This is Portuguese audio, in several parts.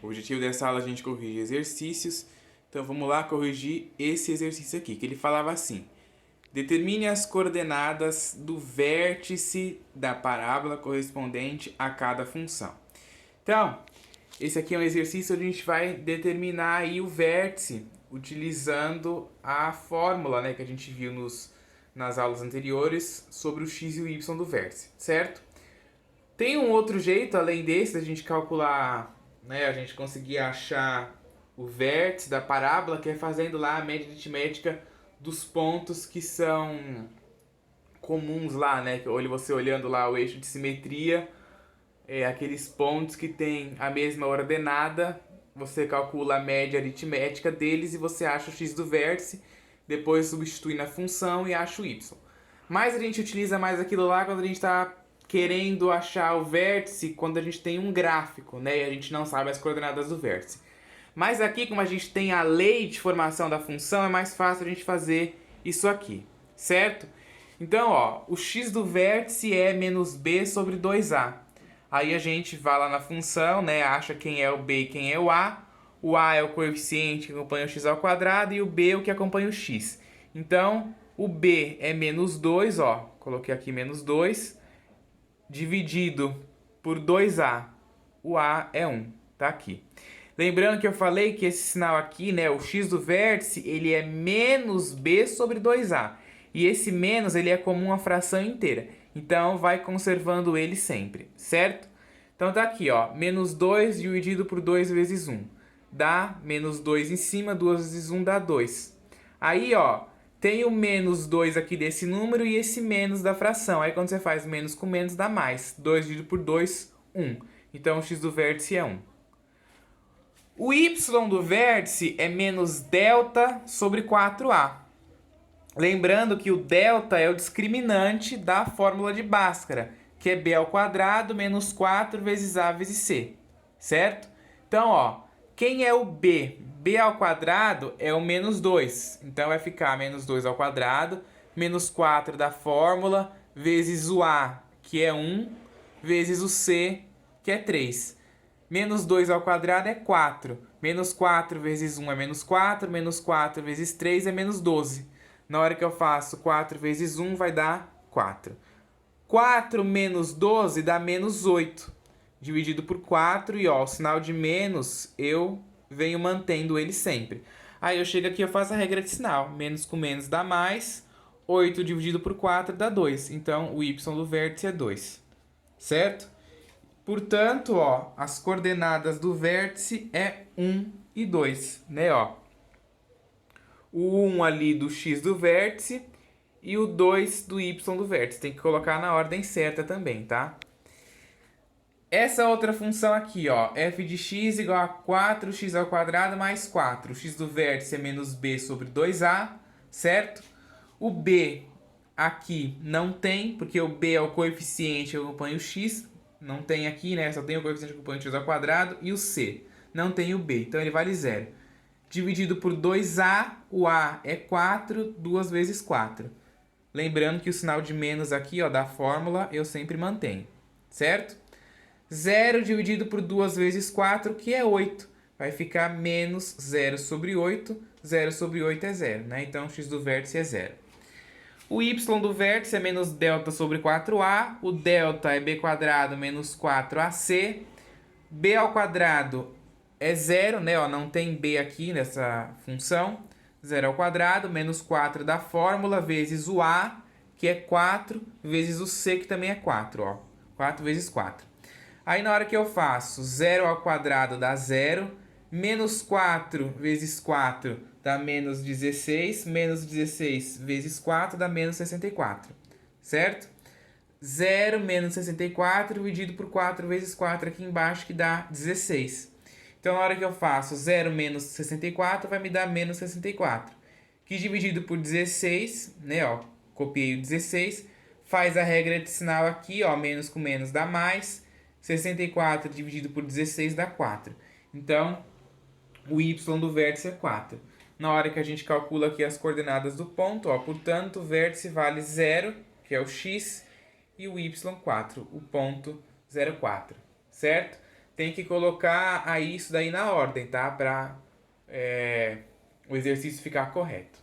O objetivo dessa aula é a gente corrigir exercícios. Então vamos lá corrigir esse exercício aqui, que ele falava assim: determine as coordenadas do vértice da parábola correspondente a cada função. Então, esse aqui é um exercício onde a gente vai determinar aí o vértice utilizando a fórmula, né, que a gente viu nas aulas anteriores sobre o x e o y do vértice, certo? Tem um outro jeito, além desse, da gente calcular, né, a gente conseguir achar o vértice da parábola, que é fazendo lá a média aritmética dos pontos que são comuns lá, né? Você olhando lá o eixo de simetria, aqueles pontos que tem a mesma ordenada, você calcula a média aritmética deles e você acha o x do vértice, depois substitui na função e acha o y. Mas a gente utiliza mais aquilo lá quando a gente está querendo achar o vértice, quando a gente tem um gráfico, né? E a gente não sabe as coordenadas do vértice. Mas aqui, como a gente tem a lei de formação da função, é mais fácil a gente fazer isso aqui, certo? Então, ó, o x do vértice é menos b sobre 2a. Aí a gente vai lá na função, né, acha quem é o b e quem é o a. O a é o coeficiente que acompanha o x ao quadrado e o b é o que acompanha o x. Então, o b é menos 2, ó, coloquei aqui menos 2, dividido por 2a. O a é 1, tá aqui. Lembrando que eu falei que esse sinal aqui, né, o x do vértice, ele é menos b sobre 2a. E esse menos, ele é comum à fração inteira. Então, vai conservando ele sempre, certo? Então, tá aqui, ó, menos 2 dividido por 2 vezes 1. Dá menos 2 em cima, 2 vezes 1 dá 2. Aí, ó, tem o menos 2 aqui desse número e esse menos da fração. Aí, quando você faz menos com menos, dá mais. 2 dividido por 2, 1. Então, o x do vértice é 1. O y do vértice é menos delta sobre 4a. Lembrando que o delta é o discriminante da fórmula de Bhaskara, que é b ao quadrado menos 4 vezes a vezes c, certo? Então, ó, quem é o b? b ao quadrado é o menos 2. Então, vai ficar menos 2 ao quadrado, menos 4 da fórmula, vezes o a, que é 1, vezes o c, que é 3. Menos 2 ao quadrado é 4. Menos 4 vezes 1 é menos 4. Menos 4 vezes 3 é menos 12. Na hora que eu faço 4 vezes 1 vai dar 4. 4 menos 12 dá menos 8. Dividido por 4 e ó, o sinal de menos eu venho mantendo ele sempre. Aí eu chego aqui e faço a regra de sinal. Menos com menos dá mais. 8 dividido por 4 dá 2. Então o y do vértice é 2. Certo? Portanto, ó, as coordenadas do vértice é 1 e 2, né, ó. O 1 ali do x do vértice e o 2 do y do vértice. Tem que colocar na ordem certa também, tá? Essa outra função aqui, ó, f de x igual a 4x ao quadrado mais 4. O x do vértice é menos b sobre 2a, certo? O b aqui não tem, porque o b é o coeficiente que acompanha o x. Não tem aqui, né? Só tem o coeficiente que acompanha o x ao quadrado e o c. Não tem o b, então ele vale 0. Dividido por 2a, o a é 4, 2 vezes 4. Lembrando que o sinal de menos aqui, ó, da fórmula, eu sempre mantenho, certo? 0 dividido por 2 vezes 4, que é 8. Vai ficar menos 0 sobre 8. 0 sobre 8 é 0, né? Então, o x do vértice é 0. O y do vértice é menos delta sobre 4a. O delta é b quadrado menos 4ac. b ao quadrado é 0, né? Ó, não tem b aqui nessa função. 0 ao quadrado, menos 4 da fórmula, vezes o a, que é 4, vezes o c, que também é 4. Ó. 4 vezes 4. Aí, na hora que eu faço 0 ao quadrado dá 0. Menos 4 vezes 4 dá menos 16. Menos 16 vezes 4 dá menos 64. Certo? 0 menos 64 dividido por 4 vezes 4 aqui embaixo, que dá 16. Então, na hora que eu faço 0 menos 64, vai me dar menos 64. Que dividido por 16, né, ó, copiei o 16, faz a regra de sinal aqui, ó, menos com menos dá mais. 64 dividido por 16 dá 4. Então, o y do vértice é 4. Na hora que a gente calcula aqui as coordenadas do ponto, ó, portanto, o vértice vale 0, que é o x, e o y 4, o ponto 0,4, certo? tem que colocar aí isso daí na ordem, tá? Para o exercício ficar correto.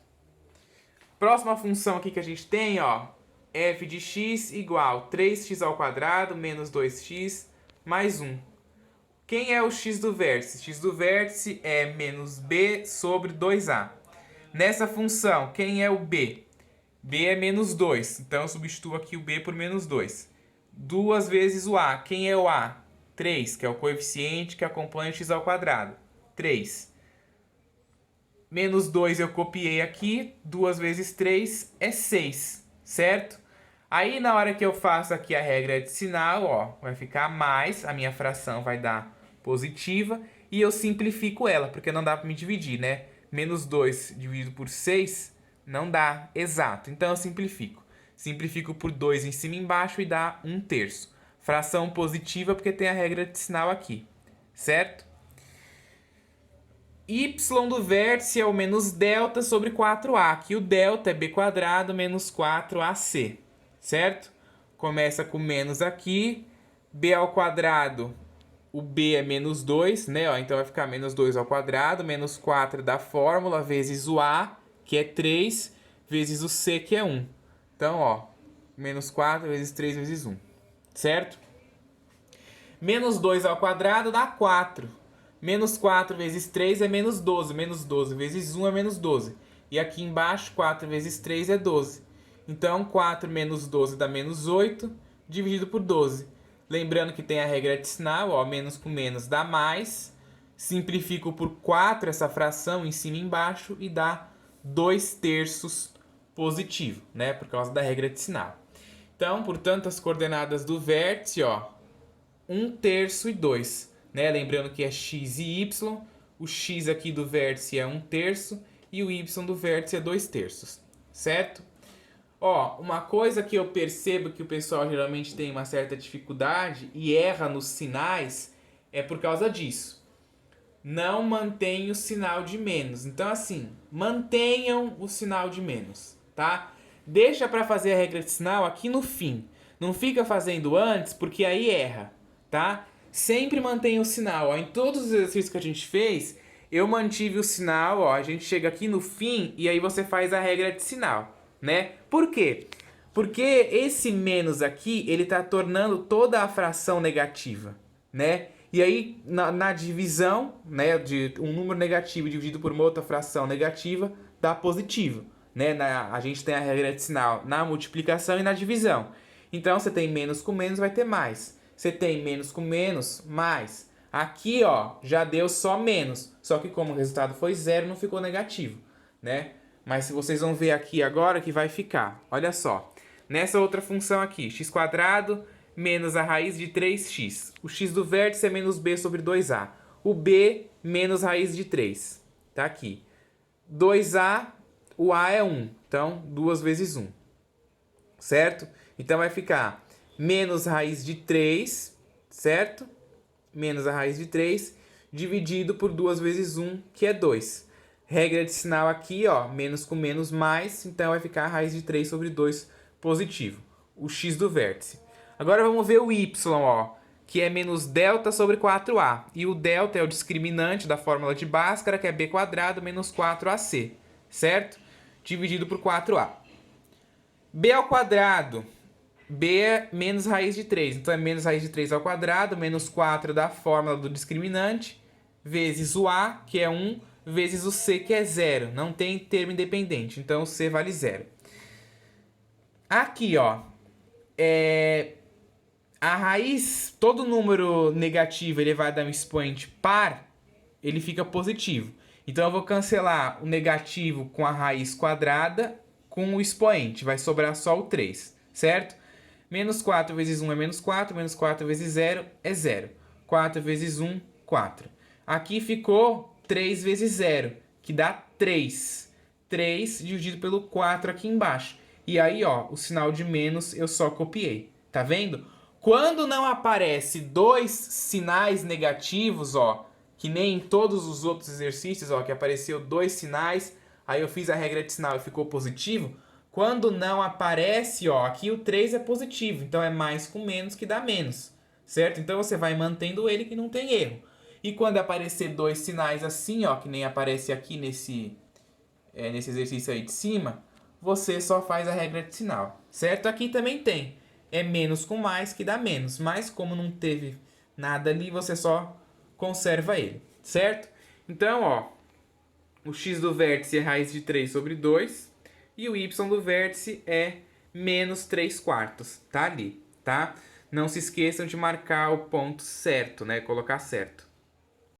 Próxima função aqui que a gente tem, ó, f de x igual 3x ao quadrado menos 2x mais 1. Quem é o x do vértice? X do vértice é menos b sobre 2a. Nessa função, quem é o b? B é menos 2, então eu substituo aqui o b por menos 2. 2 vezes o a. Quem é o a? 3, que é o coeficiente que acompanha o x ao quadrado. 3. Menos 2 eu copiei aqui, 2 vezes 3 é 6, certo? Aí na hora que eu faço aqui a regra de sinal, ó, vai ficar mais, a minha fração vai dar positiva, e eu simplifico ela, porque não dá para me dividir, né? Menos 2 dividido por 6 não dá exato, então eu simplifico. Simplifico por 2 em cima e embaixo e dá 1/3. Fração positiva porque tem a regra de sinal aqui, certo? Y do vértice é o menos delta sobre 4a. Aqui o delta é b quadrado menos 4ac, certo? Começa com menos aqui. B ao quadrado, o b é menos 2, né? Ó, então vai ficar menos 2 ao quadrado, menos 4 da fórmula, vezes o a, que é 3, vezes o c, que é 1. Então, ó, menos 4 vezes 3 vezes 1, certo? Menos 2 ao quadrado dá 4. Menos 4 vezes 3 é menos 12. Menos 12 vezes 1 é menos 12. E aqui embaixo, 4 vezes 3 é 12. Então, 4 menos 12 dá menos 8, dividido por 12. Lembrando que tem a regra de sinal, ó, menos com menos dá mais. Simplifico por 4 essa fração em cima e embaixo e dá 2/3 positivo, né? Por causa da regra de sinal. Então, portanto, as coordenadas do vértice, ó, 1/3 e 2. Né? Lembrando que é x e y, o x aqui do vértice é 1/3 e o y do vértice é 2/3, certo? Ó, uma coisa que eu percebo que o pessoal geralmente tem uma certa dificuldade e erra nos sinais é por causa disso. Não mantém o sinal de menos. Então, assim, mantenham o sinal de menos, tá? Deixa para fazer a regra de sinal aqui no fim. Não fica fazendo antes, porque aí erra, tá? Sempre mantenha o sinal, ó. Em todos os exercícios que a gente fez, eu mantive o sinal, ó. A gente chega aqui no fim e aí você faz a regra de sinal, né? Por quê? Porque esse menos aqui, ele tá tornando toda a fração negativa, né? E aí, na divisão, né, de um número negativo dividido por uma outra fração negativa, dá positivo, né? A gente tem a regra de sinal na multiplicação e na divisão. Então, você tem menos com menos, vai ter mais. Você tem menos com menos, mais. Aqui, ó, já deu só menos. Só que como o resultado foi zero, não ficou negativo, né? Mas se vocês vão ver aqui agora que vai ficar. Olha só. Nessa outra função aqui, x² menos a raiz de 3x. O x do vértice é menos b sobre 2a. O b menos raiz de 3. Tá aqui. 2a, o a é 1. Então, 2 vezes 1. Certo? Então vai ficar menos raiz de 3, certo? Menos a raiz de 3, dividido por 2 vezes 1, que é 2. Regra de sinal aqui, ó, menos com menos mais, então vai ficar a raiz de 3 sobre 2 positivo. O x do vértice. Agora vamos ver o y, ó, que é menos delta sobre 4a. E o delta é o discriminante da fórmula de Bhaskara, que é b² menos 4ac, certo? Dividido por 4a. b ao quadrado. B é menos raiz de 3, então é menos raiz de 3 ao quadrado, menos 4 da fórmula do discriminante, vezes o A, que é 1, vezes o C, que é 0. Não tem termo independente, então o C vale 0. Aqui, ó, a raiz, todo número negativo elevado a um expoente par, ele fica positivo. Então eu vou cancelar o negativo com a raiz quadrada com o expoente, vai sobrar só o 3, certo? Menos 4 vezes 1 é menos 4, menos 4 vezes 0 é 0. 4 vezes 1, 4. Aqui ficou 3 vezes 0, que dá 3. 3 dividido pelo 4 aqui embaixo. E aí, ó, o sinal de menos eu só copiei. Tá vendo? Quando não aparece dois sinais negativos, ó, que nem em todos os outros exercícios, ó, que apareceu dois sinais, aí eu fiz a regra de sinal e ficou positivo. Quando não aparece, ó, aqui o 3 é positivo, então é mais com menos que dá menos, certo? Então você vai mantendo ele que não tem erro. E quando aparecer dois sinais assim, ó, que nem aparece aqui nesse exercício aí de cima, você só faz a regra de sinal, certo? Aqui também tem. É menos com mais que dá menos, mas como não teve nada ali, você só conserva ele, certo? Então, ó, o x do vértice é raiz de 3 sobre 2 e o y do vértice é menos 3 quartos, tá ali, tá? Não se esqueçam de marcar o ponto certo, né? Colocar certo.